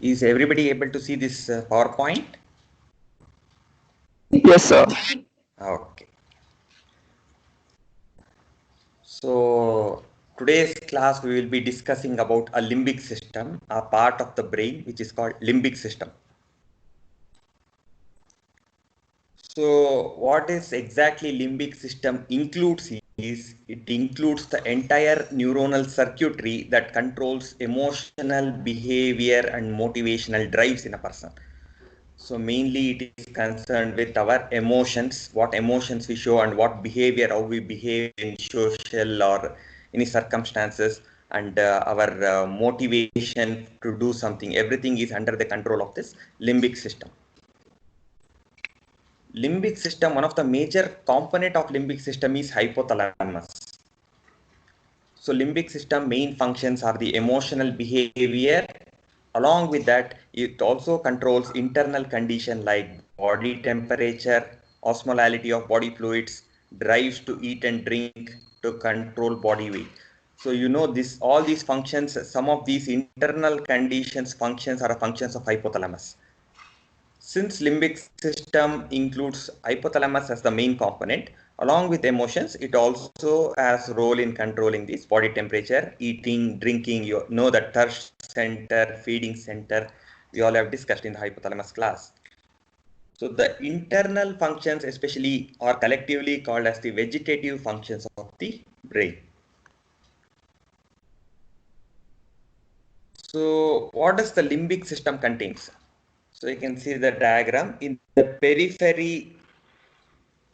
Is everybody able to see this PowerPoint? Yes, sir. Okay. So today's class we will be discussing about a limbic system, a part of the brain which is called limbic system. So what is exactly limbic system includes is it includes the entire neuronal circuitry that controls emotional behavior and motivational drives in a person. So mainly it is concerned with our emotions, what emotions we show and what behavior, how we behave in social or any circumstances, and our motivation to do something. Everything is under the control of this limbic system. Limbic system, one of the major component of limbic system is hypothalamus. So limbic system main functions are the emotional behavior. Along with that, it also controls internal condition like body temperature, osmolality of body fluids, drives to eat and drink, to control body weight. So you know this, all these functions, some of these internal conditions functions are functions of hypothalamus. Since limbic system includes hypothalamus as the main component, along with emotions, it also has role in controlling this body temperature, eating, drinking. You know that thirst center, feeding center, we all have discussed in the hypothalamus class. So the internal functions especially are collectively called as the vegetative functions of the brain. So what does the limbic system contains? So you can see the diagram in the periphery,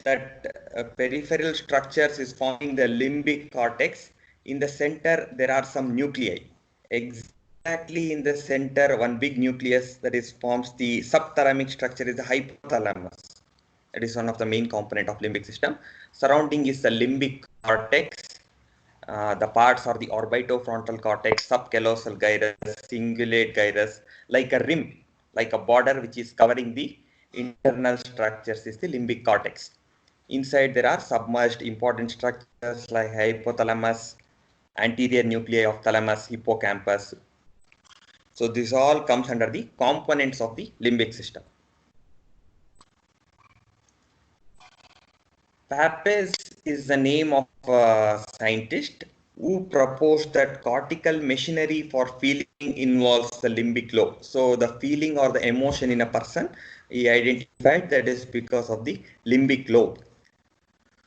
that peripheral structures is forming the limbic cortex. In the center, there are some nuclei. Exactly in the center, one big nucleus that is forms the subthalamic structure is the hypothalamus. It is one of the main component of limbic system. Surrounding is the limbic cortex. The parts are the orbitofrontal cortex, subcallosal gyrus, cingulate gyrus, like a rim, like a border which is covering the internal structures is the limbic cortex. Inside there are submerged important structures like hypothalamus, anterior nuclei of thalamus, hippocampus. So this all comes under the components of the limbic system. Papez is the name of a scientist who proposed that cortical machinery for feeling involves the limbic lobe. So the feeling or the emotion in a person, he identified that is because of the limbic lobe.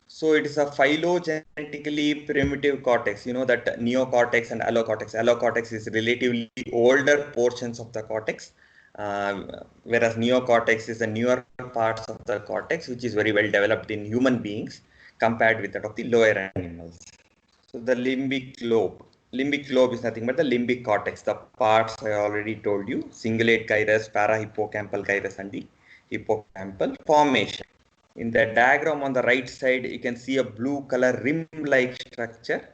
So it is a phylogenetically primitive cortex. You know that neocortex and allocortex. Allocortex is relatively older portions of the cortex, whereas neocortex is the newer parts of the cortex, which is very well developed in human beings compared with that of the lower animals. So the limbic lobe. Limbic lobe is nothing but the limbic cortex. The parts I already told you: cingulate gyrus, parahippocampal gyrus, and the hippocampal formation. In the diagram on the right side, you can see a blue color rim-like structure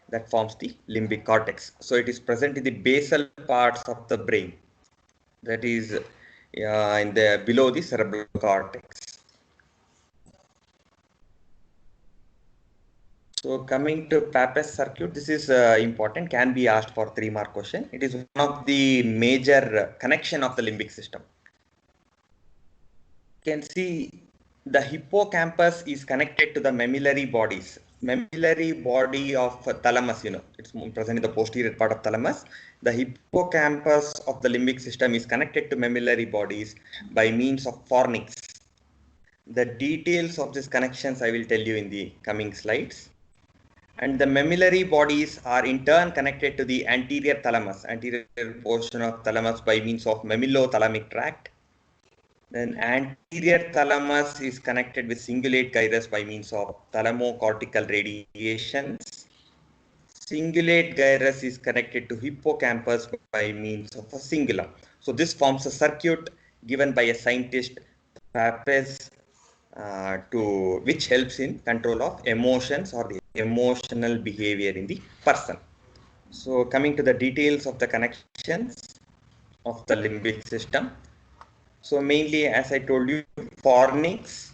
that forms the limbic cortex. So it is present in the basal parts of the brain, that is in the below the cerebral cortex. So coming to Papez circuit, this is important, can be asked for 3-mark question. It is one of the major connection of the limbic system. You can see the hippocampus is connected to the mammillary bodies. Mammillary body of thalamus, you know, it's present in the posterior part of thalamus. The hippocampus of the limbic system is connected to mammillary bodies by means of fornix. The details of these connections I will tell you in the coming slides. And the mammillary bodies are in turn connected to the anterior thalamus, anterior portion of thalamus by means of mammillothalamic tract. Then anterior thalamus is connected with cingulate gyrus by means of thalamocortical radiations. Cingulate gyrus is connected to hippocampus by means of a cingulum. So this forms a circuit given by a scientist, Papez, to which helps in control of emotions or the emotional behavior in the person. So coming to the details of the connections of the limbic system. So mainly, as I told you, fornix,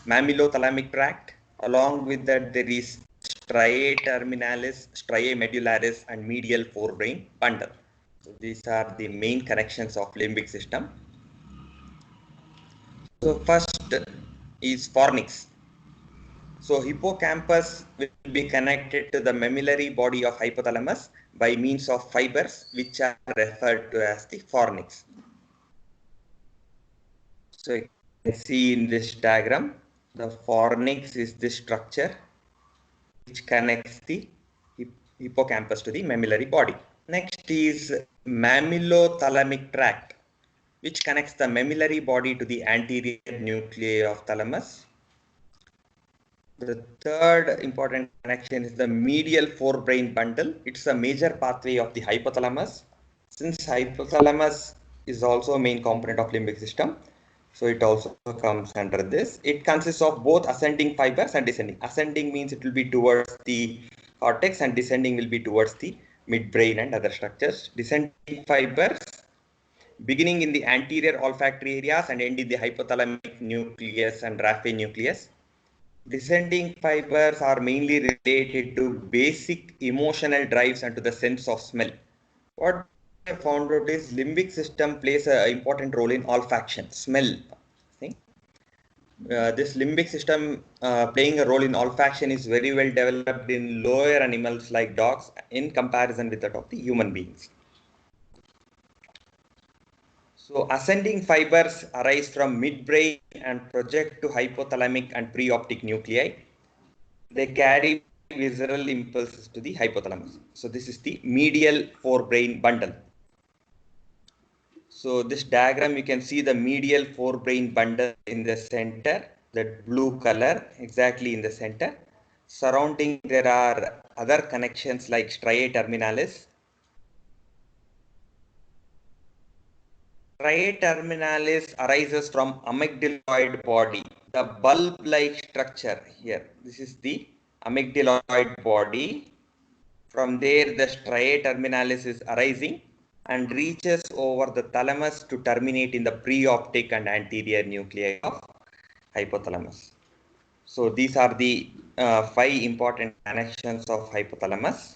mammillothalamic tract. Along with that, there is striae terminalis, striae medullaris, and medial forebrain bundle. So these are the main connections of limbic system. So first is fornix. So hippocampus will be connected to the mammillary body of hypothalamus by means of fibers which are referred to as the fornix. So you can see in this diagram, the fornix is this structure which connects the hippocampus to the mammillary body. Next is mammillothalamic tract, which connects the mammillary body to the anterior nuclei of thalamus. The third important connection is the medial forebrain bundle. It's a major pathway of the hypothalamus. Since hypothalamus is also a main component of limbic system, so it also comes under this. It consists of both ascending fibers and descending. Ascending means it will be towards the cortex and descending will be towards the midbrain and other structures. Descending fibers beginning in the anterior olfactory areas and end in the hypothalamic nucleus and raphe nucleus. Descending fibers are mainly related to basic emotional drives and to the sense of smell. What I found out is limbic system plays an important role in olfaction, smell. This limbic system playing a role in olfaction is very well developed in lower animals like dogs in comparison with that of the human beings. So ascending fibers arise from midbrain and project to hypothalamic and preoptic nuclei. They carry visceral impulses to the hypothalamus. So this is the medial forebrain bundle. So this diagram, you can see the medial forebrain bundle in the center, that blue color exactly in the center. Surrounding there are other connections like striae terminalis. Striae terminalis arises from amygdaloid body, the bulb-like structure here. This is the amygdaloid body. From there, the striae terminalis is arising and reaches over the thalamus to terminate in the preoptic and anterior nuclei of hypothalamus. So these are the 5 important connections of hypothalamus.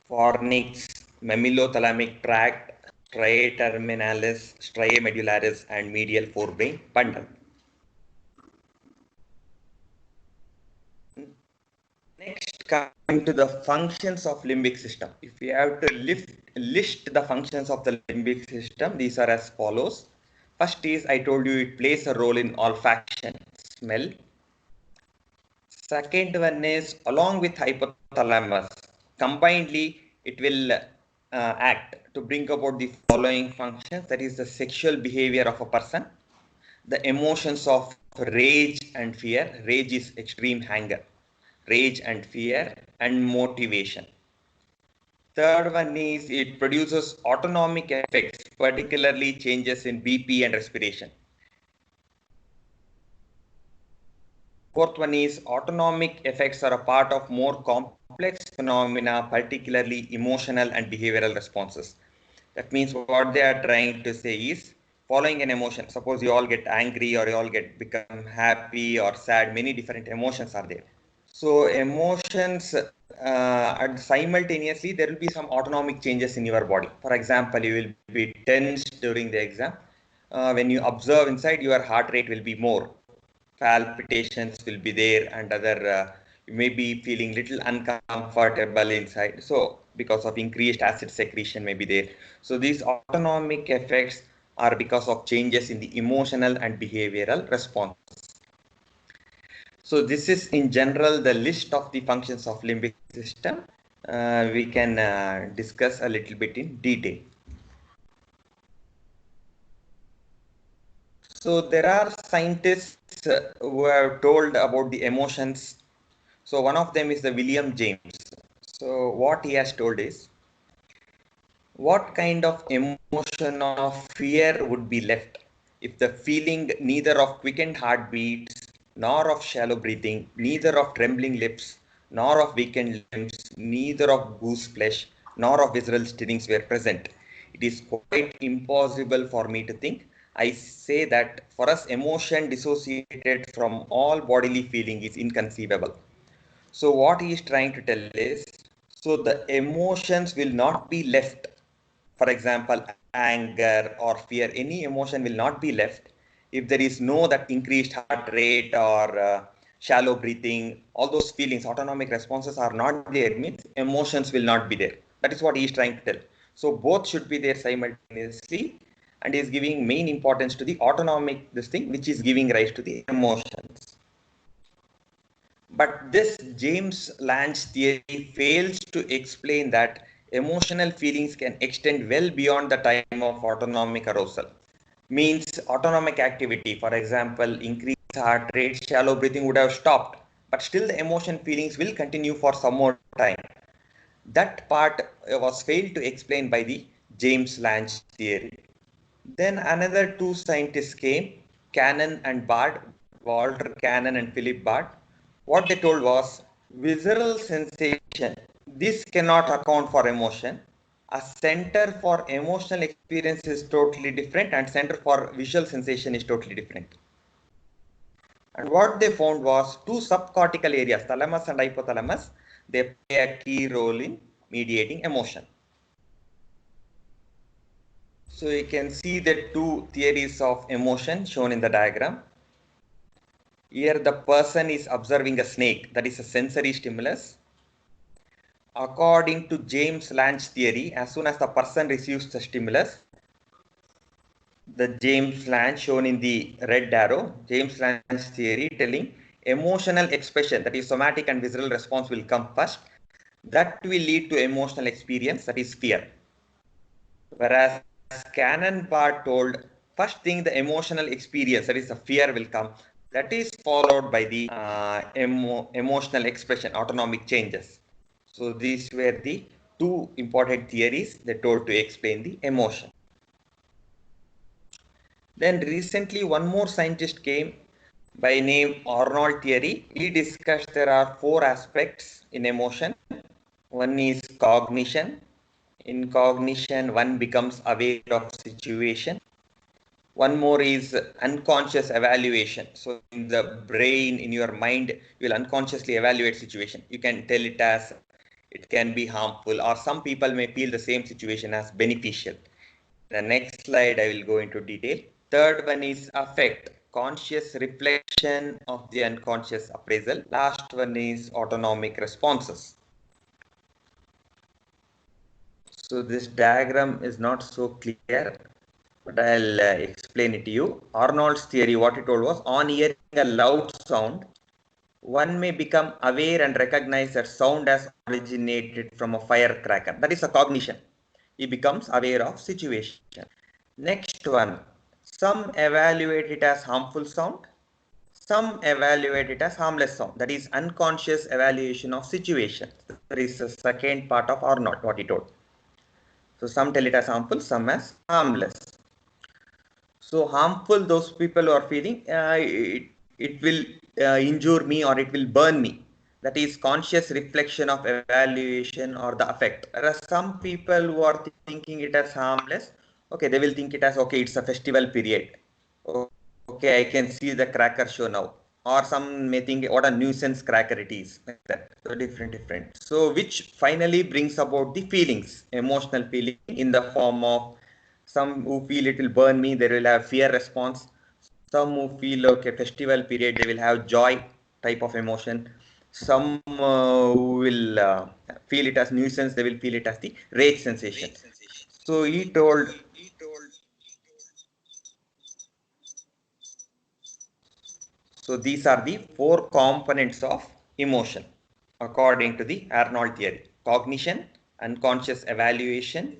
Fornix, mammillothalamic tract, striae terminalis, striae medullaris, and medial forebrain bundle. Next, coming to the functions of limbic system. If we have to list the functions of the limbic system, these are as follows. First is, I told you it plays a role in olfaction, smell. Second one is, along with hypothalamus, combinedly, it will act to bring about the following functions. That is the sexual behavior of a person, the emotions of rage and fear. Rage is extreme anger. Rage and fear and motivation. Third one is it produces autonomic effects, particularly changes in BP and respiration. Fourth one is autonomic effects are a part of more complex phenomena, particularly emotional and behavioral responses. That means what they are trying to say is following an emotion. Suppose you all get angry or you all become happy or sad. Many different emotions are there. So emotions and simultaneously there will be some autonomic changes in your body. For example, you will be tensed during the exam. When you observe inside, your heart rate will be more. Palpitations will be there and other you may be feeling little uncomfortable inside. So because of increased acid secretion may be there. So these autonomic effects are because of changes in the emotional and behavioral response. So this is in general the list of the functions of limbic system. We can discuss a little bit in detail. So there are scientists who have told about the emotions. So one of them is the William James. So what he has told is, what kind of emotion of fear would be left if the feeling neither of quickened heartbeats, nor of shallow breathing, neither of trembling lips, nor of weakened limbs, neither of goose flesh, nor of visceral stirrings were present? It is quite impossible for me to think. I say that for us, emotion dissociated from all bodily feeling is inconceivable. So what he is trying to tell is, so the emotions will not be left. For example, anger or fear, any emotion will not be left if there is no that increased heart rate or shallow breathing. All those feelings, autonomic responses are not there, means emotions will not be there. That is what he is trying to tell. So both should be there simultaneously, and is giving main importance to the autonomic this thing, which is giving rise to the emotions. But this James Lange theory fails to explain that emotional feelings can extend well beyond the time of autonomic arousal. Means autonomic activity, for example, increased heart rate, shallow breathing would have stopped, but still the emotion feelings will continue for some more time. That part was failed to explain by the James Lange theory. Then another two scientists came, Cannon and Bard, Walter Cannon and Philip Bard. What they told was visceral sensation. This cannot account for emotion. A center for emotional experience is totally different, and center for visual sensation is totally different. And what they found was two subcortical areas, thalamus and hypothalamus, they play a key role in mediating emotion. So you can see the two theories of emotion shown in the diagram. Here the person is observing a snake, that is a sensory stimulus. According to James Lange theory, as soon as the person receives the stimulus, the James Lange shown in the red arrow, James Lange theory telling emotional expression, that is somatic and visceral response will come first. That will lead to emotional experience, that is fear. Whereas Cannon part told first thing the emotional experience, that is the fear will come. That is followed by the emotional expression, autonomic changes. So these were the two important theories they told to explain the emotion. Then recently one more scientist came by name Arnold theory. He discussed there are four aspects in emotion. One is cognition. In cognition, one becomes aware of situation. One more is unconscious evaluation. So in the brain, in your mind, you will unconsciously evaluate situation. You can tell it as it can be harmful, or some people may feel the same situation as beneficial. The next slide, I will go into detail. Third one is affect, conscious reflection of the unconscious appraisal. Last one is autonomic responses. So this diagram is not so clear, but I'll explain it to you. Arnold's theory, what he told was, on hearing a loud sound, one may become aware and recognize that sound has originated from a firecracker. That is a cognition. He becomes aware of situation. Next one, some evaluate it as harmful sound, some evaluate it as harmless sound. That is unconscious evaluation of situation. That is the second part of Arnold, what he told. So some tell it as harmful, some as harmless. So harmful, those people who are feeling it will injure me or it will burn me. That is conscious reflection of evaluation or the effect. Whereas some people who are thinking it as harmless, okay, they will think it as, okay, it's a festival period. Okay, I can see the cracker show now. Or some may think what a nuisance cracker it is. Like that. So different. So which finally brings about the feelings, emotional feeling in the form of some who feel it will burn me, they will have fear response. Some who feel okay, festival period, they will have joy type of emotion. Some who will feel it as nuisance, they will feel it as the rage sensation. So he told, so these are the four components of emotion according to the Arnold theory: cognition, unconscious evaluation,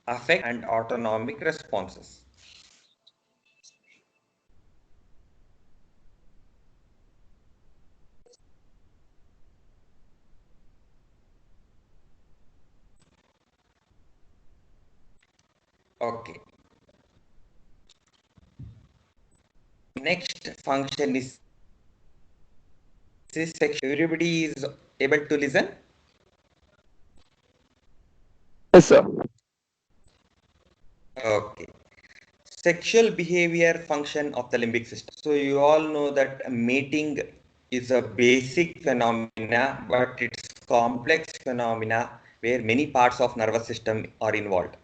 affect, and autonomic responses. Okay. Next function is this section. Everybody is able to listen? Yes, sir. Okay. Sexual behavior function of the limbic system. So you all know that mating is a basic phenomena, but it's complex phenomena where many parts of nervous system are involved.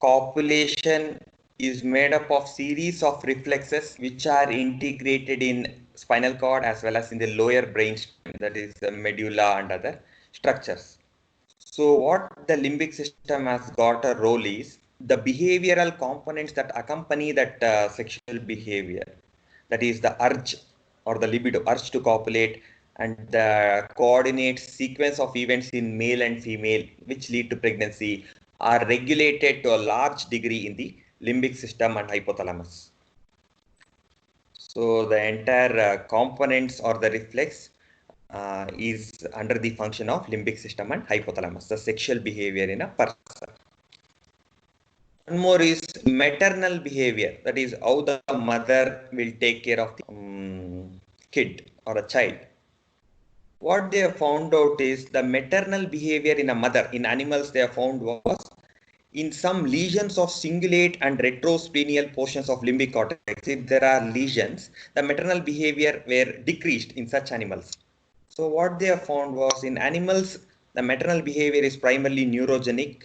Copulation is made up of series of reflexes which are integrated in spinal cord as well as in the lower brain stem, that is the medulla and other structures. So what the limbic system has got a role is the behavioral components that accompany that sexual behavior, that is the urge or the libido, urge to copulate, and the coordinate sequence of events in male and female which lead to pregnancy are regulated to a large degree in the limbic system and hypothalamus. So the entire components or the reflex is under the function of limbic system and hypothalamus, the sexual behavior in a person. One more is maternal behavior, that is how the mother will take care of the kid or a child. What they have found out is the maternal behavior in a mother, in animals they have found was in some lesions of cingulate and retrosplenial portions of limbic cortex, if there are lesions, the maternal behavior were decreased in such animals. So what they have found was in animals, the maternal behavior is primarily neurogenic,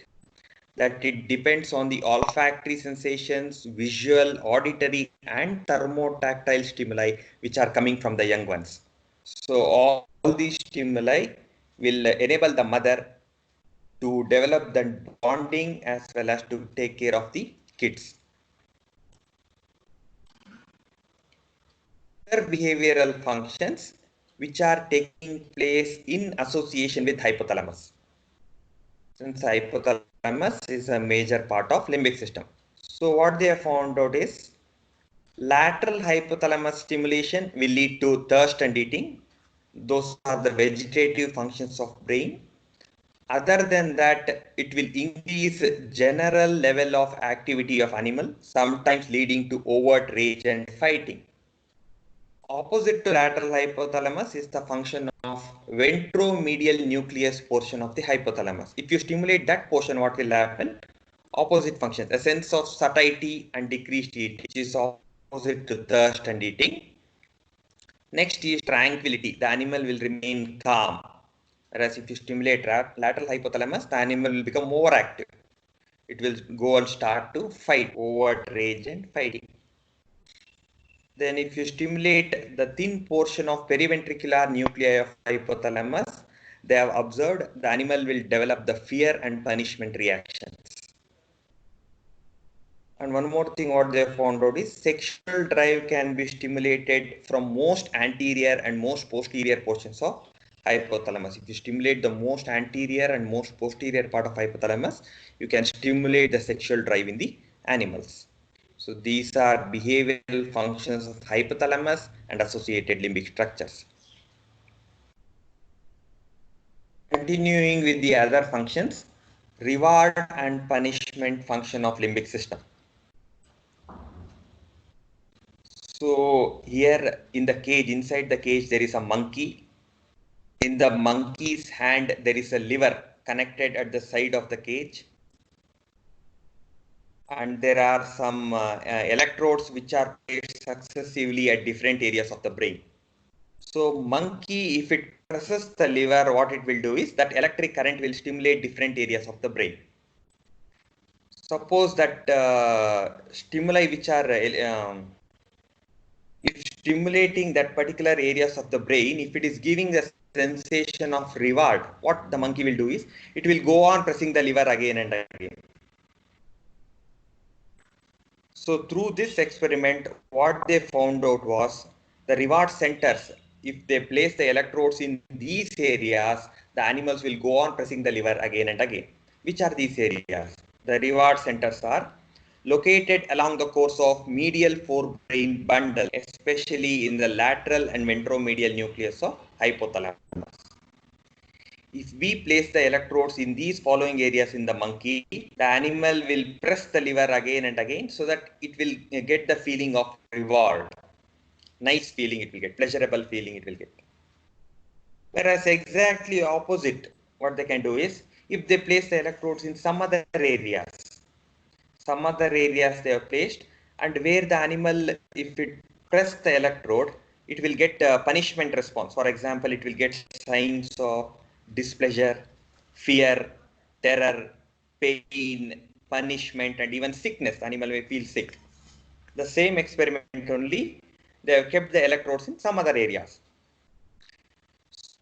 that it depends on the olfactory sensations, visual, auditory, and thermotactile stimuli which are coming from the young ones. So all these stimuli will enable the mother to develop the bonding as well as to take care of the kids. Other behavioral functions which are taking place in association with hypothalamus. Since hypothalamus is a major part of limbic system. So what they have found out is lateral hypothalamus stimulation will lead to thirst and eating. Those are the vegetative functions of brain. Other than that, it will increase general level of activity of animal, sometimes leading to overt rage and fighting. Opposite to lateral hypothalamus is the function of ventromedial nucleus portion of the hypothalamus. If you stimulate that portion, what will happen? Opposite functions, a sense of satiety and decreased eating, which is opposite to thirst and eating. Next is tranquility. The animal will remain calm. Whereas if you stimulate lateral hypothalamus, the animal will become overactive. It will go and start to fight, overt rage and fighting. Then if you stimulate the thin portion of periventricular nuclei of hypothalamus, they have observed the animal will develop the fear and punishment reactions. And one more thing what they found out is sexual drive can be stimulated from most anterior and most posterior portions of hypothalamus. If you stimulate the most anterior and most posterior part of hypothalamus, you can stimulate the sexual drive in the animals. So these are behavioral functions of hypothalamus and associated limbic structures. Continuing with the other functions, reward and punishment function of limbic system. So here in the cage, inside the cage, there is a monkey. In the monkey's hand, there is a lever connected at the side of the cage. And there are some electrodes which are placed successively at different areas of the brain. So monkey, if it presses the lever, what it will do is that electric current will stimulate different areas of the brain. Suppose that stimuli which are if stimulating that particular areas of the brain, if it is giving the sensation of reward, what the monkey will do is it will go on pressing the lever again and again. So through this experiment, what they found out was the reward centers. If they place the electrodes in these areas, the animals will go on pressing the lever again and again. Which are these areas? The reward centers are located along the course of medial forebrain bundle, especially in the lateral and ventromedial nucleus of hypothalamus. If we place the electrodes in these following areas in the monkey, the animal will press the lever again and again so that it will get the feeling of reward. Nice feeling it will get, pleasurable feeling it will get. Whereas exactly opposite, what they can do is, if they place the electrodes in some other areas they have placed, and where the animal, if it press the electrode, it will get punishment response. For example, it will get signs of displeasure, fear, terror, pain, punishment, and even sickness. The animal may feel sick. The same experiment only, they have kept the electrodes in some other areas.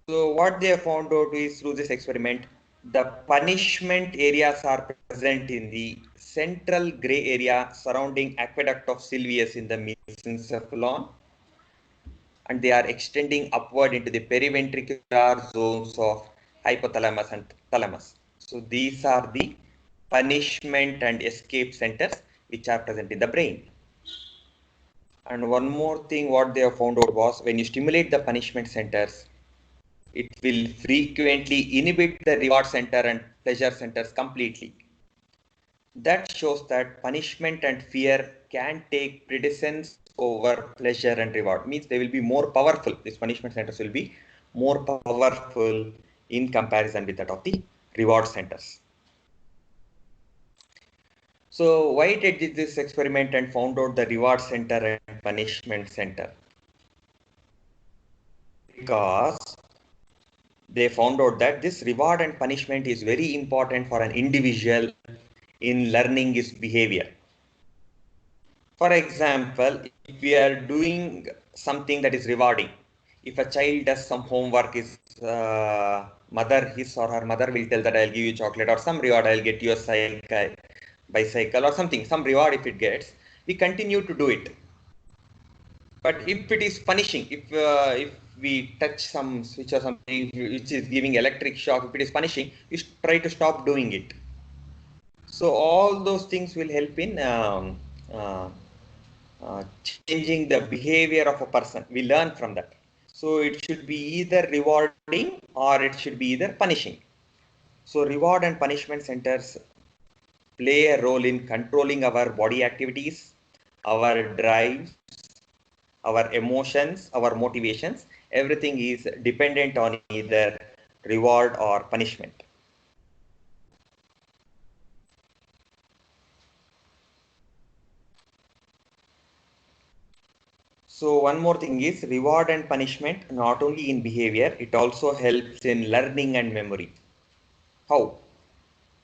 So what they have found out is through this experiment, the punishment areas are present in the central gray area surrounding aqueduct of Sylvius in the mesencephalon, and they are extending upward into the periventricular zones of hypothalamus and thalamus. So these are the punishment and escape centers which are present in the brain. And one more thing, what they have found out was when you stimulate the punishment centers, it will frequently inhibit the reward center and pleasure centers completely. That shows that punishment and fear can take precedence over pleasure and reward. Means they will be more powerful. These punishment centers will be more powerful in comparison with that of the reward centers. So why did this experiment and found out the reward center and punishment center? Because they found out that this reward and punishment is very important for an individual in learning his behavior. For example, if we are doing something that is rewarding, if a child does some homework, his or her mother will tell that I'll give you chocolate or some reward, I'll get you a cycle, bicycle or something, some reward if it gets, we continue to do it. But if it is punishing, if we touch some switch or something which is giving electric shock, if it is punishing, we try to stop doing it. So all those things will help in uh, changing the behavior of a person. We learn from that. So it should be either rewarding or it should be either punishing. So reward and punishment centers play a role in controlling our body activities, our drives, our emotions, our motivations. Everything is dependent on either reward or punishment. So one more thing is reward and punishment, not only in behavior, it also helps in learning and memory. How?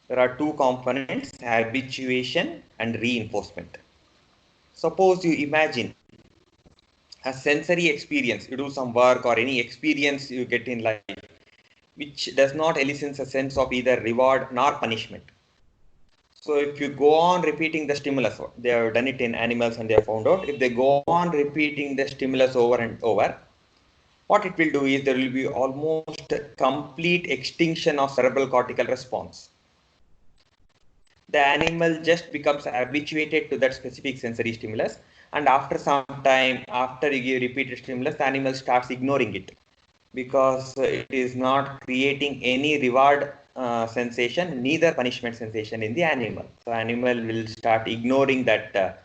There are two components, habituation and reinforcement. Suppose you imagine a sensory experience, you do some work or any experience you get in life, which does not elicit a sense of either reward nor punishment. So if you go on repeating the stimulus, they have done it in animals and they have found out, if they go on repeating the stimulus over and over, what it will do is there will be almost complete extinction of cerebral cortical response. The animal just becomes habituated to that specific sensory stimulus, and after some time, after you give repeated stimulus, the animal starts ignoring it because it is not creating any reward sensation, neither punishment sensation in the animal. So animal will start ignoring that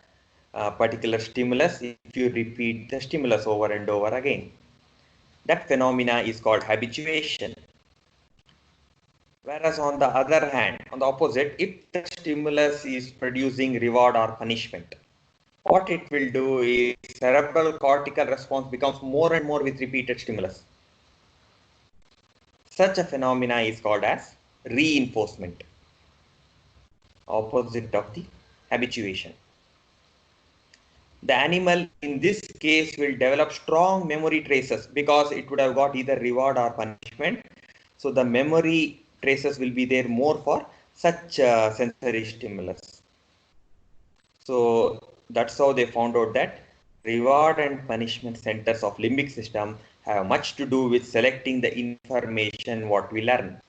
particular stimulus if you repeat the stimulus over and over again. That phenomena is called habituation. Whereas on the other hand, on the opposite, if the stimulus is producing reward or punishment, what it will do is cerebral cortical response becomes more and more with repeated stimulus. Such a phenomena is called as reinforcement, opposite of the habituation. The animal in this case will develop strong memory traces because it would have got either reward or punishment. So the memory traces will be there more for such sensory stimulus. So that's how they found out that reward and punishment centers of limbic system have much to do with selecting the information what we learn.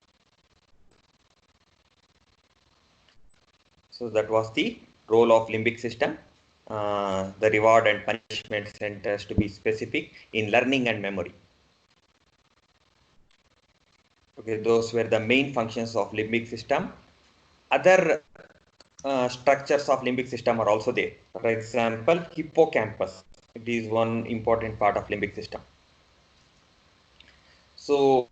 So that was the role of limbic system, the reward and punishment centers to be specific in learning and memory. Okay, those were the main functions of limbic system. Other structures of limbic system are also there. For example, hippocampus. It is one important part of limbic system. So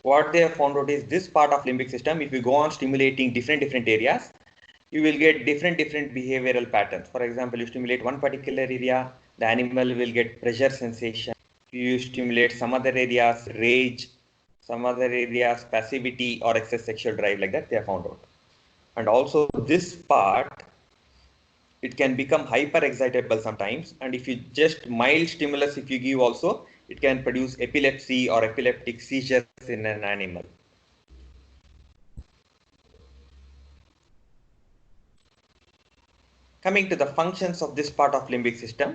what they have found out is this part of limbic system, if you go on stimulating different areas, you will get different behavioral patterns. For example, you stimulate one particular area, the animal will get pleasure sensation, You stimulate some other areas, rage, some other areas, passivity or excess sexual drive, like that they have found out. And also this part, it can become hyper excitable sometimes. And if you just mild stimulus, if you give also, it can produce epilepsy or epileptic seizures in an animal. Coming to the functions of this part of limbic system,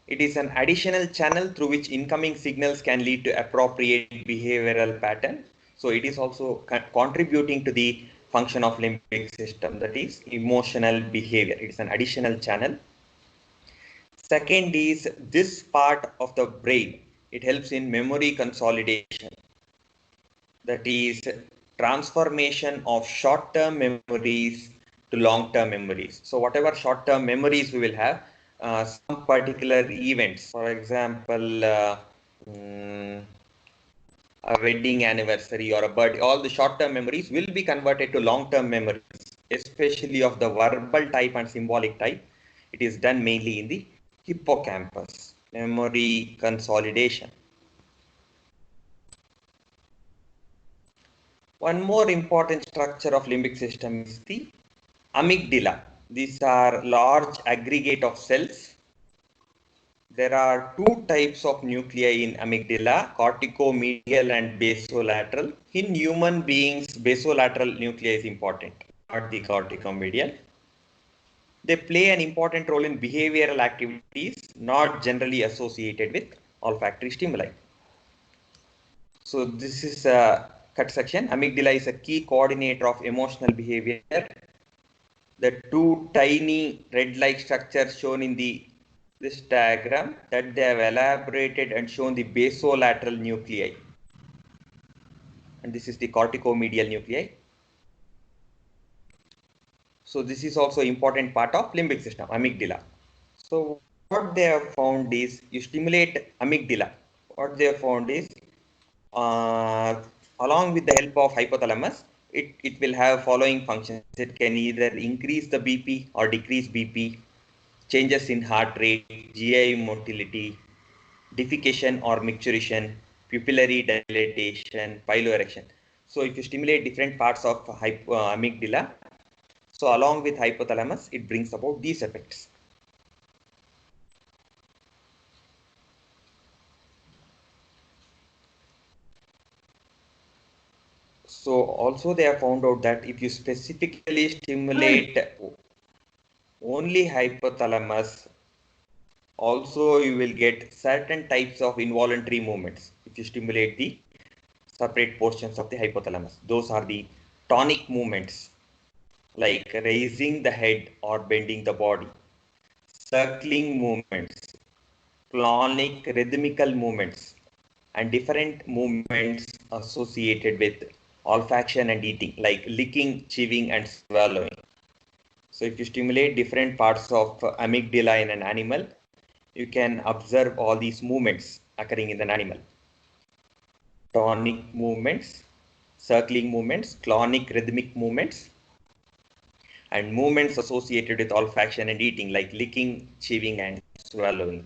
it is an additional channel through which incoming signals can lead to appropriate behavioral pattern. So it is also contributing to the function of limbic system, that is emotional behavior. It is an additional channel. Second is this part of the brain. It helps in memory consolidation. That is transformation of short-term memories to long-term memories. So whatever short-term memories we will have, some particular events, for example, a wedding anniversary or a birthday, all the short-term memories will be converted to long-term memories, especially of the verbal type and symbolic type. It is done mainly in the hippocampus, memory consolidation. One more important structure of limbic system is the amygdala. These are large aggregate of cells. There are two types of nuclei in amygdala, corticomedial and basolateral. In human beings, basolateral nuclei is important, not the corticomedial. They play an important role in behavioral activities, not generally associated with olfactory stimuli. So this is a cut section. Amygdala is a key coordinator of emotional behavior. The two tiny red-like structures shown in this diagram, that they have elaborated and shown the basolateral nuclei. And this is the corticomedial nuclei. So this is also important part of limbic system, amygdala. So what they have found is, you stimulate amygdala. What they have found is, along with the help of hypothalamus, it will have following functions. It can either increase the BP or decrease BP, changes in heart rate, GI motility, defecation or micturition, pupillary dilatation, piloerection. So if you stimulate different parts of amygdala, so along with hypothalamus, it brings about these effects. So also they have found out that if you specifically stimulate only hypothalamus, also you will get certain types of involuntary movements if you stimulate the separate portions of the hypothalamus. Those are the tonic movements, like raising the head or bending the body, circling movements, clonic rhythmical movements, and different movements associated with olfaction and eating, like licking, chewing, and swallowing. So if you stimulate different parts of amygdala in an animal, you can observe all these movements occurring in an animal. Tonic movements, circling movements, clonic rhythmic movements, and movements associated with olfaction and eating, like licking, chewing, and swallowing.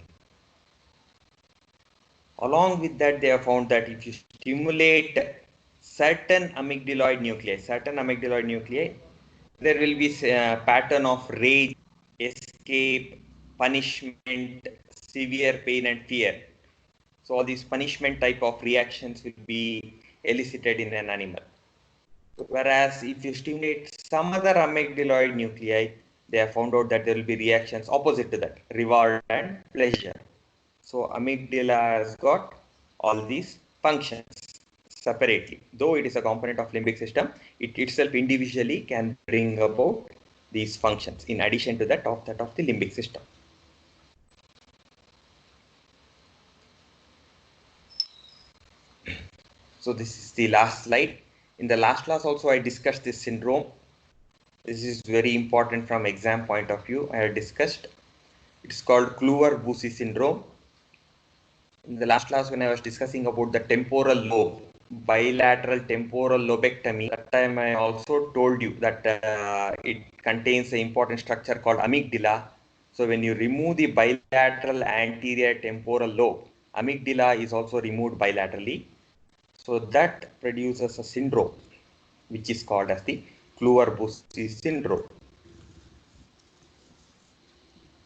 Along with that, they have found that if you stimulate certain amygdaloid nuclei, there will be a pattern of rage, escape, punishment, severe pain, and fear. So all these punishment type of reactions will be elicited in an animal. Whereas if you stimulate some other amygdaloid nuclei, they have found out that there will be reactions opposite to that, reward and pleasure. So amygdala has got all these functions separately. Though it is a component of limbic system, it itself individually can bring about these functions in addition to that of the limbic system. So this is the last slide. In the last class also I discussed this syndrome. This is very important from exam point of view. I have discussed. It's called Kluver-Bucy syndrome. In the last class when I was discussing about the temporal lobe, bilateral temporal lobectomy, that time I also told you that it contains an important structure called amygdala. So when you remove the bilateral anterior temporal lobe, amygdala is also removed bilaterally. So that produces a syndrome, which is called as the Kluver-Bucy syndrome.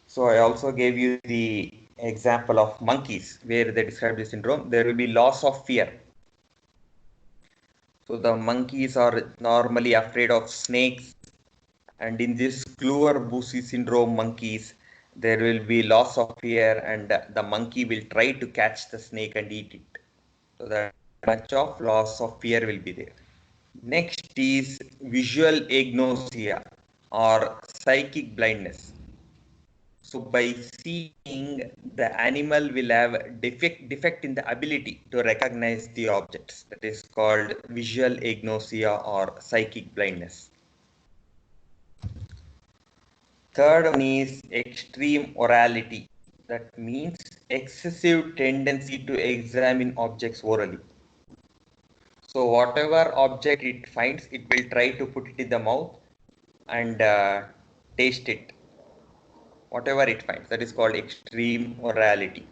So I also gave you the example of monkeys where they describe the syndrome. There will be loss of fear. So the monkeys are normally afraid of snakes, and in this Kluver-Bucy syndrome monkeys, there will be loss of fear, and the monkey will try to catch the snake and eat it. So that much of loss of fear will be there. Next is visual agnosia or psychic blindness. So by seeing, the animal will have defect in the ability to recognize the objects. That is called visual agnosia or psychic blindness. Third one is extreme orality. That means excessive tendency to examine objects orally. So whatever object it finds, it will try to put it in the mouth and taste it. Whatever it finds, that is called extreme orality.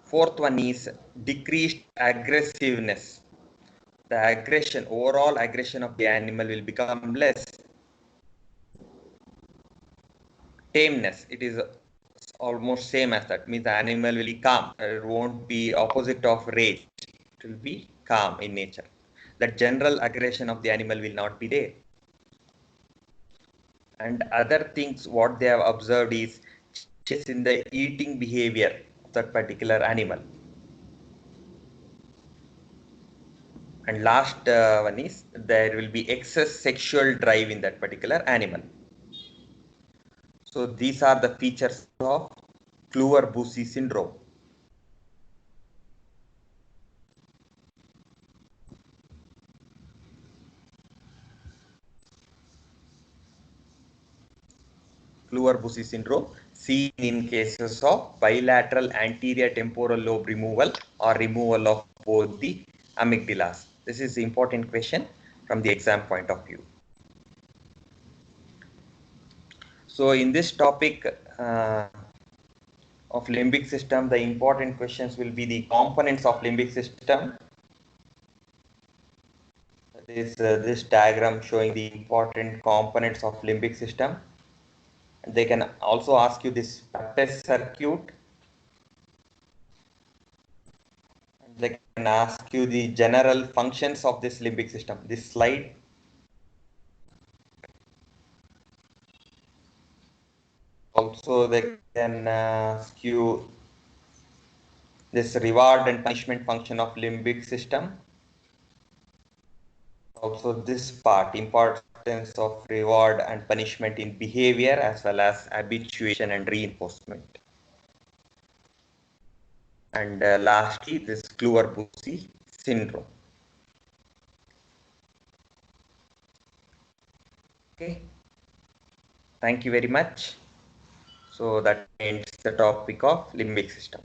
Fourth one is decreased aggressiveness. The aggression, overall aggression of the animal will become less. Tameness, it is almost same as that. Means the animal will be calm. It won't be opposite of rage. It will be calm in nature. The general aggression of the animal will not be there. And other things what they have observed is changes in the eating behavior of that particular animal. And last one is there will be excess sexual drive in that particular animal. So these are the features of Kluver-Bucy syndrome. Kluver-Bucy syndrome seen in cases of bilateral anterior temporal lobe removal or removal of both the amygdalas. This is the important question from the exam point of view. So in this topic of limbic system, the important questions will be the components of limbic system. That is this diagram showing the important components of limbic system. And they can also ask you this Pepes circuit. They can ask you the general functions of this limbic system. This slide. Also, they can ask you this reward and punishment function of limbic system. Also this part, importance of reward and punishment in behavior as well as habituation and reinforcement. And lastly, this Kluver-Bucy syndrome. Okay, thank you very much. So that ends the topic of limbic system.